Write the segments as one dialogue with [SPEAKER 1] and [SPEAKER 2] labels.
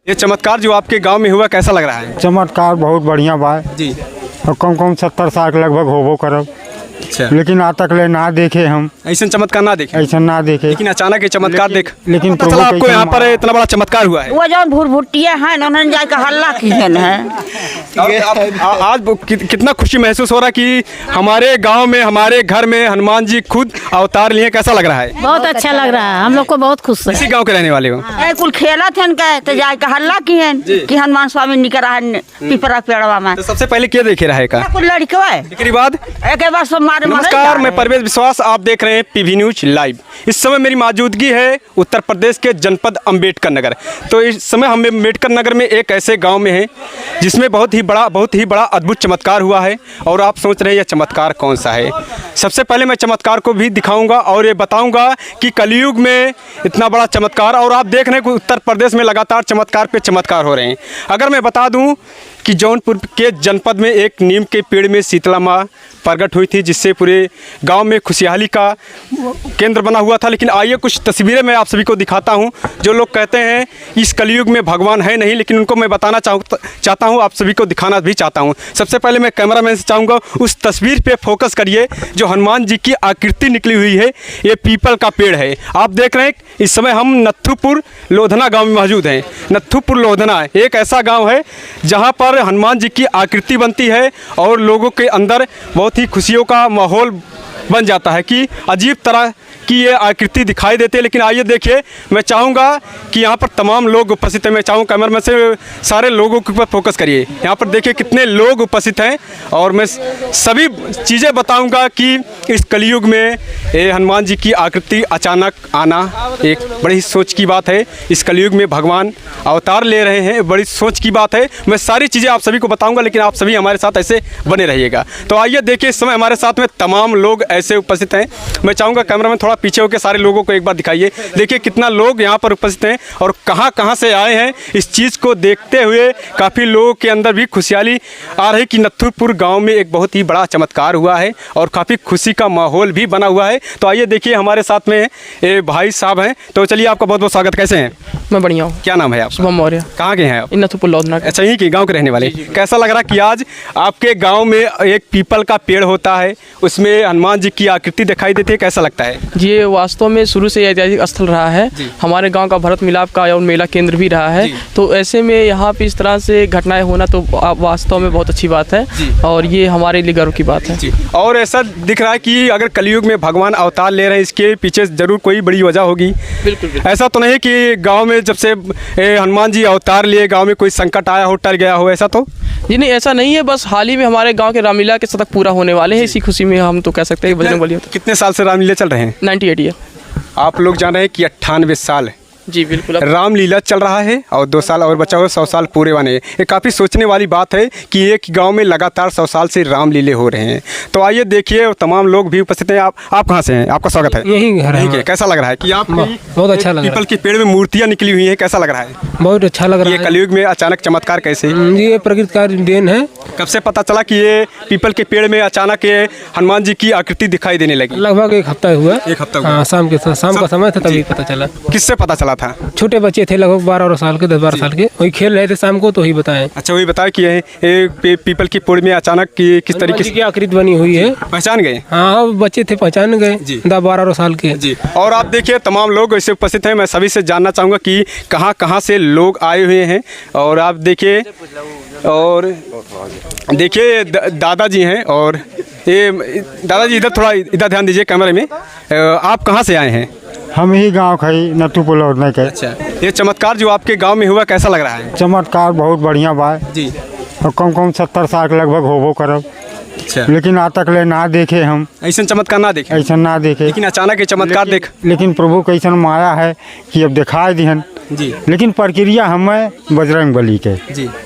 [SPEAKER 1] ये चमत्कार जो आपके गांव में हुआ कैसा लग रहा है?
[SPEAKER 2] चमत्कार बहुत बढ़िया बा
[SPEAKER 1] जी।
[SPEAKER 2] और कम 70 साल के लगभग होबो करब,
[SPEAKER 1] अच्छा।
[SPEAKER 2] लेकिन आज तक ले ना देखे हम
[SPEAKER 1] ऐसा चमत्कार ना देखे,
[SPEAKER 2] ऐसा ना देखे।
[SPEAKER 1] लेकिन अचानक ये चमत्कार
[SPEAKER 2] लेकिन
[SPEAKER 1] पता चला आपको यहाँ पर इतना बड़ा चमत्कार हुआ है।
[SPEAKER 3] वो जो भुरभुटिया है ना, उन्होंने जाकर हल्ला किहन है।
[SPEAKER 1] आज कितना खुशी महसूस हो रहा है कि हमारे गांव में, हमारे घर में हनुमान जी खुद अवतार लिए, कैसा लग रहा है?
[SPEAKER 4] बहुत अच्छा लग रहा है, हम लोग को बहुत खुश है।
[SPEAKER 1] इसी गांव के रहने वाले हो?
[SPEAKER 3] कुल खेला थे तो जाकर हल्ला किहन कि हनुमान स्वामी निकल रहा है पिपरा पेड़वा में।
[SPEAKER 1] तो सबसे पहले क्या देखे रहे का?
[SPEAKER 3] कुल लड़कवा
[SPEAKER 1] एक बाद
[SPEAKER 3] सब मारे।
[SPEAKER 1] नमस्कार, मैं परवेज विश्वास, आप देख रहे हैं पीवी न्यूज लाइव। इस समय मेरी मौजूदगी है उत्तर प्रदेश के जनपद अंबेडकर नगर। तो इस समय हम अंबेडकर नगर में एक ऐसे गांव में हैं जिसमें बहुत ही बड़ा अद्भुत चमत्कार हुआ है। और आप सोच रहे हैं यह चमत्कार कौन सा है? सबसे पहले मैं चमत्कार को भी दिखाऊंगा और ये बताऊंगा कि कलयुग में इतना बड़ा चमत्कार, और आप देख रहे हैं कि उत्तर प्रदेश में लगातार चमत्कार पे चमत्कार हो रहे हैं। अगर मैं बता दूं कि जौनपुर के जनपद में एक नीम के पेड़ में शीतला माँ प्रकट हुई थी, जिससे पूरे गांव में खुशहाली का केंद्र बना हुआ था। लेकिन आइए कुछ तस्वीरें मैं आप सभी को दिखाता हूं। जो लोग कहते हैं इस कलयुग में भगवान है नहीं, लेकिन उनको मैं बताना चाहता हूं, आप सभी को दिखाना भी चाहता हूं। सबसे पहले मैं कैमरामैन से चाहूँगा उस तस्वीर पे फोकस करिए जो हनुमान जी की आकृति निकली हुई है। ये पीपल का पेड़ है। आप देख रहे हैं इस समय हम नत्थुपुर लोधना गाँव में मौजूद हैं। नत्थुपुर लोधना एक ऐसा गाँव है जहाँ पर हनुमान जी की आकृति बनती है और लोगों के अंदर बहुत ही खुशियों का माहौल बन जाता है कि अजीब तरह की ये आकृति दिखाई देती है। लेकिन आइए देखिए, मैं चाहूँगा कि यहाँ पर तमाम लोग उपस्थित हैं। मैं चाहूँ कैमरामैन से सारे लोगों के ऊपर फोकस करिए। यहाँ पर देखिए कितने लोग उपस्थित हैं और मैं सभी चीज़ें बताऊँगा कि इस कलयुग में ये हनुमान जी की आकृति अचानक आना एक बड़ी सोच की बात है। इस कलयुग में भगवान अवतार ले रहे हैं, बड़ी सोच की बात है। मैं सारी चीज़ें आप सभी को बताऊँगा, लेकिन आप सभी हमारे साथ ऐसे बने रहिएगा। तो आइए देखिए, इस समय हमारे साथ में तमाम लोग ऐसे उपस्थित हैं। मैं चाहूँगा कैमरामैन थोड़ा पीछे होकर सारे लोगों को एक बार दिखाइए। देखिए कितना लोग यहाँ पर उपस्थित हैं और कहाँ से आए हैं। इस चीज़ को देखते हुए काफ़ी लोगों के अंदर भी खुशहाली आ रही कि नत्थुपुर गांव में एक बहुत ही बड़ा चमत्कार हुआ है और काफ़ी खुशी का माहौल भी बना हुआ है। तो आइए देखिए, हमारे साथ में ये भाई साहब हैं। तो चलिए, आपका बहुत बहुत स्वागत। कैसे हैं?
[SPEAKER 5] मैं बढ़िया हूँ।
[SPEAKER 1] क्या नाम है आप?
[SPEAKER 5] शुभम मौर्य।
[SPEAKER 1] कहाँ के हैं आप?
[SPEAKER 5] नत्थुपुर लोधना।
[SPEAKER 1] अच्छा, यहीं के गाँव के रहने वाले। कैसा लग रहा कि आज आपके गाँव में एक पीपल का पेड़ होता है, उसमें हनुमान जी की आकृति दिखाई देती है, कैसा लगता है?
[SPEAKER 5] जी, ये वास्तव में शुरू से ऐतिहासिक स्थल रहा है। हमारे गांव का भरत मिलाप का और मेला केंद्र भी रहा है। तो ऐसे में यहाँ पे इस तरह से घटनाएं होना तो वास्तव में बहुत अच्छी बात है और ये हमारे लिए गर्व की बात है।
[SPEAKER 1] और ऐसा दिख रहा है कि अगर कलयुग में भगवान अवतार ले रहे हैं, इसके पीछे जरूर कोई बड़ी वजह होगी।
[SPEAKER 5] बिल्कुल।
[SPEAKER 1] ऐसा तो नहीं कि गाँव में जब से हनुमान जी अवतार लिए गाँव में कोई संकट आया हो, टल गया हो, ऐसा तो?
[SPEAKER 5] जी नहीं, ऐसा नहीं है। बस हाल ही में हमारे गांव के रामलीला के शतक पूरा होने वाले हैं। इसी खुशी में हम तो कह सकते हैं बजरंग बली।
[SPEAKER 1] कितने साल से रामलीला चल रहे हैं?
[SPEAKER 5] 98 ईयर।
[SPEAKER 1] आप लोग जान रहे हैं कि 98 साल
[SPEAKER 5] जी बिल्कुल
[SPEAKER 1] रामलीला चल रहा है और 2 साल और बचा हुआ, 100 साल पूरे होने हैं। ये काफ़ी सोचने वाली बात है कि एक गांव में लगातार 100 साल से रामलीले हो रहे हैं। तो आइए देखिए, तमाम लोग भी उपस्थित हैं। आप कहां से हैं? आपका स्वागत है।
[SPEAKER 6] यही घर है।
[SPEAKER 1] कैसा लग रहा है कि आप
[SPEAKER 6] बहुत अच्छा लग रहा है।
[SPEAKER 1] पीपल के पेड़ में मूर्तियां निकली हुई हैं, कैसा लग रहा है?
[SPEAKER 6] बहुत अच्छा लग रहा है।
[SPEAKER 1] ये कलयुग में अचानक चमत्कार कैसे?
[SPEAKER 6] ये प्रकृति का देन है।
[SPEAKER 1] कब से पता चला कि ये पीपल के पेड़ में अचानक ये हनुमान जी की आकृति दिखाई देने लगी?
[SPEAKER 6] लगभग 1 हफ्ता हुआ।
[SPEAKER 1] 1 हफ्ता हुआ।
[SPEAKER 6] हाँ, शाम का समय था तभी पता चला।
[SPEAKER 1] किससे पता चला था?
[SPEAKER 6] छोटे बच्चे थे लगभग 12 साल के, 10-12 साल के, वही खेल रहे थे शाम को, तो वही बताएं।
[SPEAKER 1] अच्छा, वही बताया कि ये पीपल की पेड़ में अचानक किस तरीके
[SPEAKER 6] की आकृति बनी हुई है।
[SPEAKER 1] पहचान गए?
[SPEAKER 6] हाँ, बच्चे थे, पहचान गए, 10-12 साल के।
[SPEAKER 1] जी। और आप देखिए तमाम लोग ऐसे उपस्थित हैं। मैं सभी से जानना चाहूँगा कि कहाँ से लोग आए हुए हैं। और आप देखिए, और देखिए दादाजी हैं, और ये दादाजी इधर ध्यान दीजिए कैमरे में। आप कहाँ से आए हैं?
[SPEAKER 2] हम ही गांव खई नत्थुपुर लोधना के।
[SPEAKER 1] अच्छा, ये चमत्कार जो आपके गांव में हुआ कैसा लग रहा है?
[SPEAKER 2] चमत्कार बहुत बढ़िया बा
[SPEAKER 1] जी।
[SPEAKER 2] और कम 70 साल के लगभग होबो करब,
[SPEAKER 1] अच्छा।
[SPEAKER 2] लेकिन आज तक ले ना देखे हम
[SPEAKER 1] ऐसा चमत्कार ना देखे।
[SPEAKER 2] ऐसा ना देखे,
[SPEAKER 1] लेकिन अचानक ये चमत्कार देख।
[SPEAKER 2] लेकिन प्रभु कैसन माया है कि अब दिखाई दिहन।
[SPEAKER 1] जी।
[SPEAKER 2] लेकिन प्रक्रिया हमें बजरंग बली के।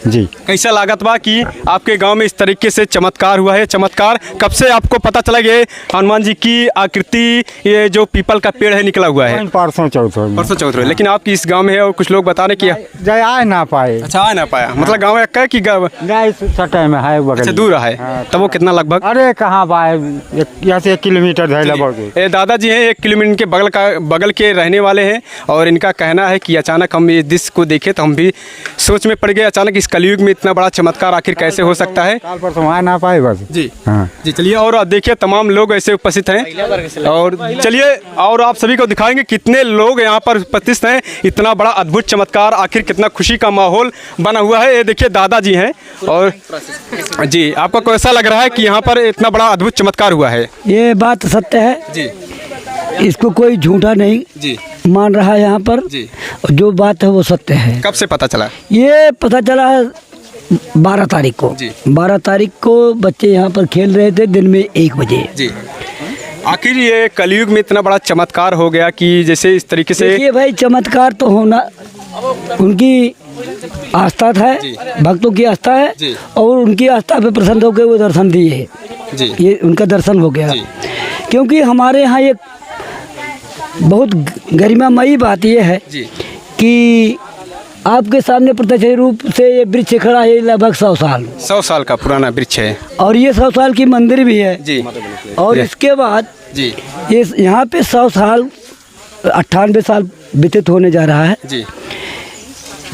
[SPEAKER 2] जी।
[SPEAKER 1] कैसा लागत बा कि आपके गांव में इस तरीके से चमत्कार हुआ है? चमत्कार कब से आपको पता चला ये हनुमान जी की आकृति, ये जो पीपल का पेड़ है निकला हुआ है?
[SPEAKER 2] परसों चौथ।
[SPEAKER 1] लेकिन आपकी इस गांव में है और कुछ लोग बता रहे कि
[SPEAKER 2] जय आ ना पाए।
[SPEAKER 1] अच्छा, आ ना पाया। मतलब गाँव एक है कि
[SPEAKER 2] सटे में है बगल।
[SPEAKER 1] अच्छा, दूर है। तब वो कितना लगभग?
[SPEAKER 2] अरे कहाँ बा, यहाँ से 1 किलोमीटर है लगभग।
[SPEAKER 1] दादाजी हैं 1 किलोमीटर के बगल के रहने वाले हैं और इनका कहना है कि अचानक हम ये दृश्य को देखे तो हम भी सोच में पड़ गए, अचानक इस कलयुग में इतना बड़ा चमत्कार आखिर कैसे हो सकता है।
[SPEAKER 2] साल पर तो आ ना पाए बस।
[SPEAKER 1] जी
[SPEAKER 2] हाँ
[SPEAKER 1] जी, चलिए और देखिए तमाम लोग ऐसे उपस्थित हैं और चलिए और आप सभी को दिखाएंगे कितने लोग यहाँ पर उपस्थित हैं। इतना बड़ा अद्भुत चमत्कार, आखिर कितना खुशी का माहौल बना हुआ है। ये देखिए दादाजी हैं और जी, आपको कैसा लग रहा है कि यहाँ पर इतना बड़ा अद्भुत चमत्कार हुआ है?
[SPEAKER 7] ये बात सत्य है
[SPEAKER 1] जी
[SPEAKER 7] इसको कोई झूठा नहीं
[SPEAKER 1] जी
[SPEAKER 7] मान रहा है यहाँ पर।
[SPEAKER 1] जी,
[SPEAKER 7] जो बात है वो सत्य है।
[SPEAKER 1] कब से पता चला?
[SPEAKER 7] ये पता चला है 12 तारीख को।
[SPEAKER 1] जी।
[SPEAKER 7] 12 तारीख को बच्चे यहाँ पर खेल रहे थे दिन में 1 बजे।
[SPEAKER 1] जी, आखिर ये कलयुग में इतना बड़ा चमत्कार हो गया कि जैसे इस तरीके से।
[SPEAKER 7] देखिए भाई, चमत्कार तो होना उनकी आस्था है, भक्तों की आस्था है
[SPEAKER 1] जी।
[SPEAKER 7] और उनकी आस्था पे प्रसन्न होकर वो दर्शन दिए।
[SPEAKER 1] जी
[SPEAKER 7] ये उनका दर्शन हो गया।
[SPEAKER 1] जी।
[SPEAKER 7] क्योंकि हमारे यहाँ एक बहुत गरिमामयी बात ये है
[SPEAKER 1] जी
[SPEAKER 7] कि आपके सामने प्रत्यक्ष रूप से ये वृक्ष खड़ा है लगभग 100 साल।
[SPEAKER 1] 100 साल का पुराना वृक्ष है
[SPEAKER 7] और ये 100 साल की मंदिर भी है।
[SPEAKER 1] जी।
[SPEAKER 7] और इसके बाद
[SPEAKER 1] जी
[SPEAKER 7] ये यहाँ पे 100 साल 98 साल व्यतीत होने जा रहा है।
[SPEAKER 1] जी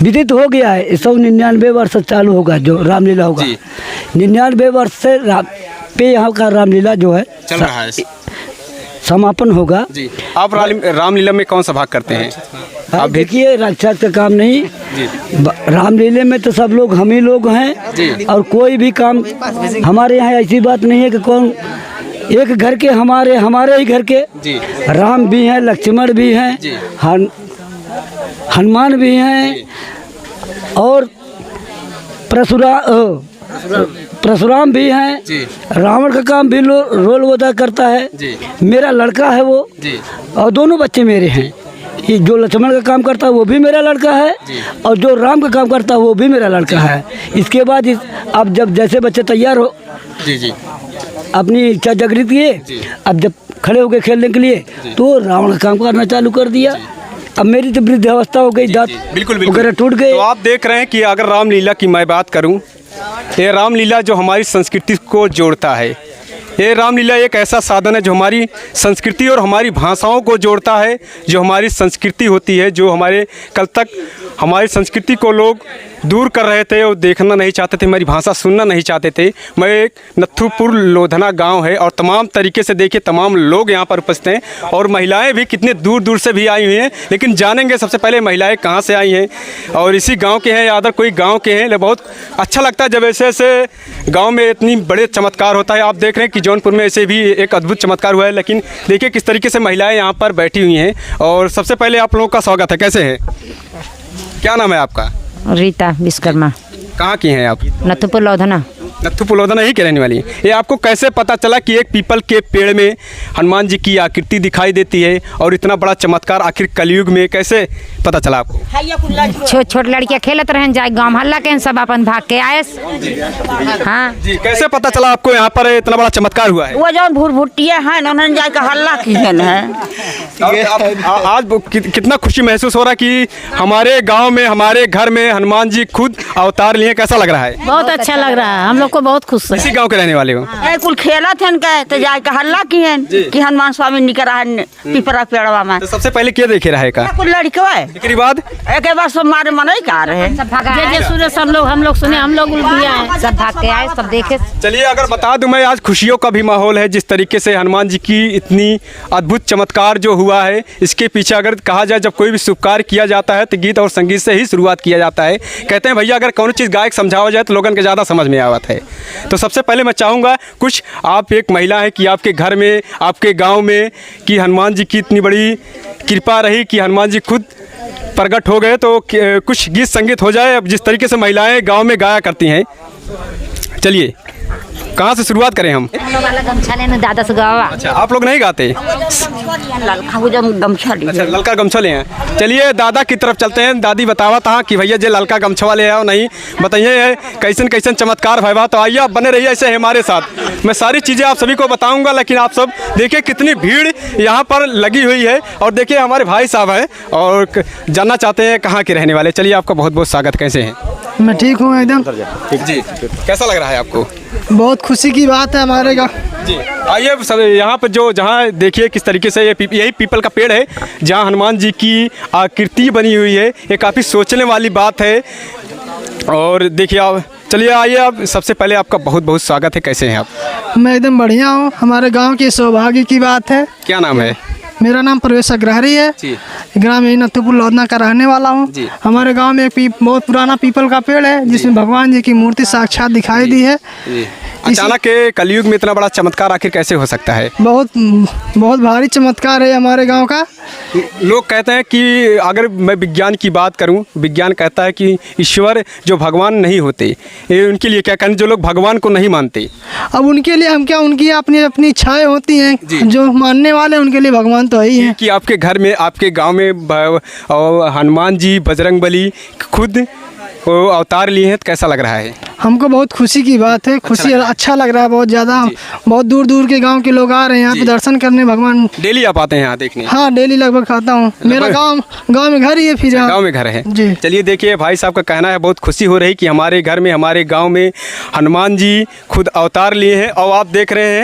[SPEAKER 7] व्यतीत हो गया है। 199 वर्ष चालू होगा जो रामलीला होगा।
[SPEAKER 1] जी।
[SPEAKER 7] 99 वर्ष से पे यहाँ का रामलीला जो है
[SPEAKER 1] चल रहा है।
[SPEAKER 7] समापन होगा।
[SPEAKER 1] जी, आप रामलीला में कौन सा भाग करते हैं?
[SPEAKER 7] आप देखिए, रक्षा का काम नहीं, रामलीले में तो सब लोग हम ही लोग हैं। और कोई भी काम हमारे यहाँ ऐसी बात नहीं है कि कौन एक घर के हमारे ही घर के राम भी हैं, लक्ष्मण भी हैं, हनुमान भी हैं और परशुराम भी हैं। रावण का काम भी रोल अदा करता है। मेरा लड़का है वो और दोनों बच्चे मेरे हैं। ये जो लक्ष्मण का काम करता है वो भी मेरा लड़का है और जो राम का काम करता है वो भी मेरा लड़का है। इसके बाद अब जब जैसे बच्चे तैयार हो अपनी इच्छा जागृत किए, अब जब खड़े हो गए खेलने के लिए तो रावण का काम करना चालू कर दिया। अब मेरी तो वृद्ध अवस्था हो गई, दांत
[SPEAKER 1] बिल्कुल
[SPEAKER 7] वगैरह टूट गए।
[SPEAKER 1] तो आप देख रहे हैं कि अगर रामलीला की मैं बात करूं, ये रामलीला जो हमारी संस्कृति को जोड़ता है, ये रामलीला एक ऐसा साधन है जो हमारी संस्कृति और हमारी भाषाओं को जोड़ता है। जो हमारी संस्कृति होती है, जो हमारे कल तक हमारी संस्कृति को लोग दूर कर रहे थे और देखना नहीं चाहते थे, हमारी भाषा सुनना नहीं चाहते थे। मैं एक नथुपुर लोधना गांव है और तमाम तरीके से देखिए तमाम लोग यहाँ पर उपस्थित हैं और महिलाएं भी कितने दूर दूर से भी आई हुई हैं। लेकिन जानेंगे सबसे पहले महिलाएं कहाँ से आई हैं और इसी गांव के हैं या अदर कोई गांव के हैं। बहुत अच्छा लगता है जब ऐसे ऐसे गाँव में इतनी बड़े चमत्कार होता है। आप देख रहे हैं कि जौनपुर में ऐसे भी एक अद्भुत चमत्कार हुआ है। लेकिन देखिए किस तरीके से महिलाएँ यहाँ पर बैठी हुई हैं। और सबसे पहले आप लोगों का स्वागत है। कैसे हैं? क्या नाम है आपका?
[SPEAKER 4] रीता विश्वकर्मा।
[SPEAKER 1] कहाँ की हैं आप?
[SPEAKER 4] नथुपुर लोधना।
[SPEAKER 1] नथुपुर लोधना ही के रहने वाली है। ये आपको कैसे पता चला कि एक पीपल के पेड़ में हनुमान जी की आकृति दिखाई देती है और इतना बड़ा चमत्कार आखिर कलयुग में कैसे पता चला आपको?
[SPEAKER 4] छोट छोट लड़कियां खेलत रहन जाए गाँव हल्ला के सब अपन भाग के आए। हाँ
[SPEAKER 1] जी, कैसे पता चला आपको यहाँ पर इतना बड़ा चमत्कार हुआ है?
[SPEAKER 3] वो जो भूरभुट्टिया है उन्होंने जाकर हल्ला किए है।
[SPEAKER 1] आज कितना खुशी महसूस हो रहा है कि हमारे गाँव में हमारे घर में हनुमान जी खुद अवतार लिए। कैसा लग रहा है?
[SPEAKER 4] बहुत अच्छा लग रहा है, हम लोग को बहुत खुश है।
[SPEAKER 1] इसी गांव के रहने वाले हो?
[SPEAKER 3] कुल खेला थे तो जाकर हल्ला किए कि हनुमान स्वामी निकल रहा है पीपरा पेड़वा में।
[SPEAKER 1] तो सबसे पहले क्या देखे रहे का?
[SPEAKER 3] कुल लड़का है
[SPEAKER 1] एक बाद
[SPEAKER 3] सब मारे मन का रहे
[SPEAKER 4] सुने सब लोग, हम लोग सुने, हम लोग सब भाग के आए, सब देखे।
[SPEAKER 1] चलिए अगर बता दूं मैं, आज खुशियों का भी माहौल है। जिस तरीके से हनुमान जी की इतनी अद्भुत चमत्कार जो हुआ है, इसके पीछे अगर कहा जाए जब कोई भी शुभ कार्य किया जाता है तो गीत और संगीत से ही शुरुआत किया जाता है। कहते हैं भैया अगर कौन चीज़ गायक समझावा जाए तो लोगों के ज़्यादा समझ में आवत है। तो सबसे पहले मैं चाहूँगा कुछ आप एक महिला है कि आपके घर में आपके गाँव में कि हनुमान जी की इतनी बड़ी कृपा रही कि हनुमान जी खुद प्रकट हो गए, तो कुछ गीत संगीत हो जाए अब जिस तरीके से महिलाएं गांव में गाया करती हैं। चलिए कहाँ से शुरुआत करें हम?
[SPEAKER 4] गमछा लेना दादा से गावा।
[SPEAKER 1] अच्छा, आप लोग नहीं गाते? अच्छा, ललका गमछा ले हैं। चलिए दादा की तरफ चलते हैं। दादी बतावा था कि भैया जे ललका गमछा ले आओ नहीं बताइए कैसन कैसन चमत्कार भैया। तो आइए आप बने रहिए ऐसे हमारे साथ। मैं सारी चीज़ें आप सभी को बताऊंगा, लेकिन आप सब देखिए कितनी भीड़ यहाँ पर लगी हुई है। और देखिए हमारे भाई साहब हैं और जानना चाहते हैं कहाँ के रहने वाले। चलिए आपका बहुत बहुत स्वागत। कैसे हैं?
[SPEAKER 8] मैं ठीक हूँ एकदम।
[SPEAKER 1] जी, कैसा लग रहा है आपको?
[SPEAKER 8] बहुत खुशी की बात है हमारे गाँव
[SPEAKER 1] जी आइए अब सब यहाँ पर जो जहाँ देखिए किस तरीके से यही पीपल का पेड़ है जहाँ हनुमान जी की आकृति बनी हुई है। ये काफ़ी सोचने वाली बात है। और देखिए आप चलिए आइए आप सबसे पहले आपका बहुत बहुत स्वागत है। कैसे हैं आप?
[SPEAKER 8] मैं एकदम बढ़िया हूँ। हमारे गांव की सौभाग्य की बात है।
[SPEAKER 1] क्या नाम है?
[SPEAKER 8] मेरा नाम प्रवेश अग्रहरी है।
[SPEAKER 1] जी।
[SPEAKER 8] ग्राम यही नथुपुर लौदना का रहने वाला हूँ। हमारे गांव में एक बहुत पुराना पीपल का पेड़ है जिसमें भगवान जी की मूर्ति साक्षात दिखाई दी है।
[SPEAKER 1] अचानक के कलयुग में इतना बड़ा चमत्कार आखिर कैसे हो सकता है?
[SPEAKER 8] बहुत भारी चमत्कार है हमारे गांव का।
[SPEAKER 1] लोग कहते हैं कि अगर मैं विज्ञान की बात करूं, विज्ञान कहता है कि ईश्वर जो भगवान नहीं होते, ये उनके लिए क्या कहना, जो लोग भगवान को नहीं मानते,
[SPEAKER 8] अब उनके लिए हम क्या, उनकी अपनी अपनी इच्छाएं होती हैं। जो मानने वाले उनके लिए भगवान तो है ही है।
[SPEAKER 1] कि आपके घर में, आपके गांव में हनुमान जी, बजरंगबली खुद वो अवतार लिए हैं, तो कैसा लग रहा है?
[SPEAKER 8] हमको बहुत खुशी की बात है। खुशी अच्छा लग रहा है बहुत ज़्यादा। बहुत दूर दूर के गांव के लोग आ रहे हैं यहाँ पे दर्शन करने। भगवान
[SPEAKER 1] डेली आप आते हैं यहाँ देखने?
[SPEAKER 8] हाँ, डेली लगभग आता हूँ। मेरा गांव में घर ही है। फिर
[SPEAKER 1] गांव में घर है
[SPEAKER 8] जी।
[SPEAKER 1] चलिए देखिए भाई साहब का कहना है बहुत खुशी हो रही कि हमारे घर में, हमारे गांव में हनुमान जी खुद अवतार लिए हैं। और आप देख रहे हैं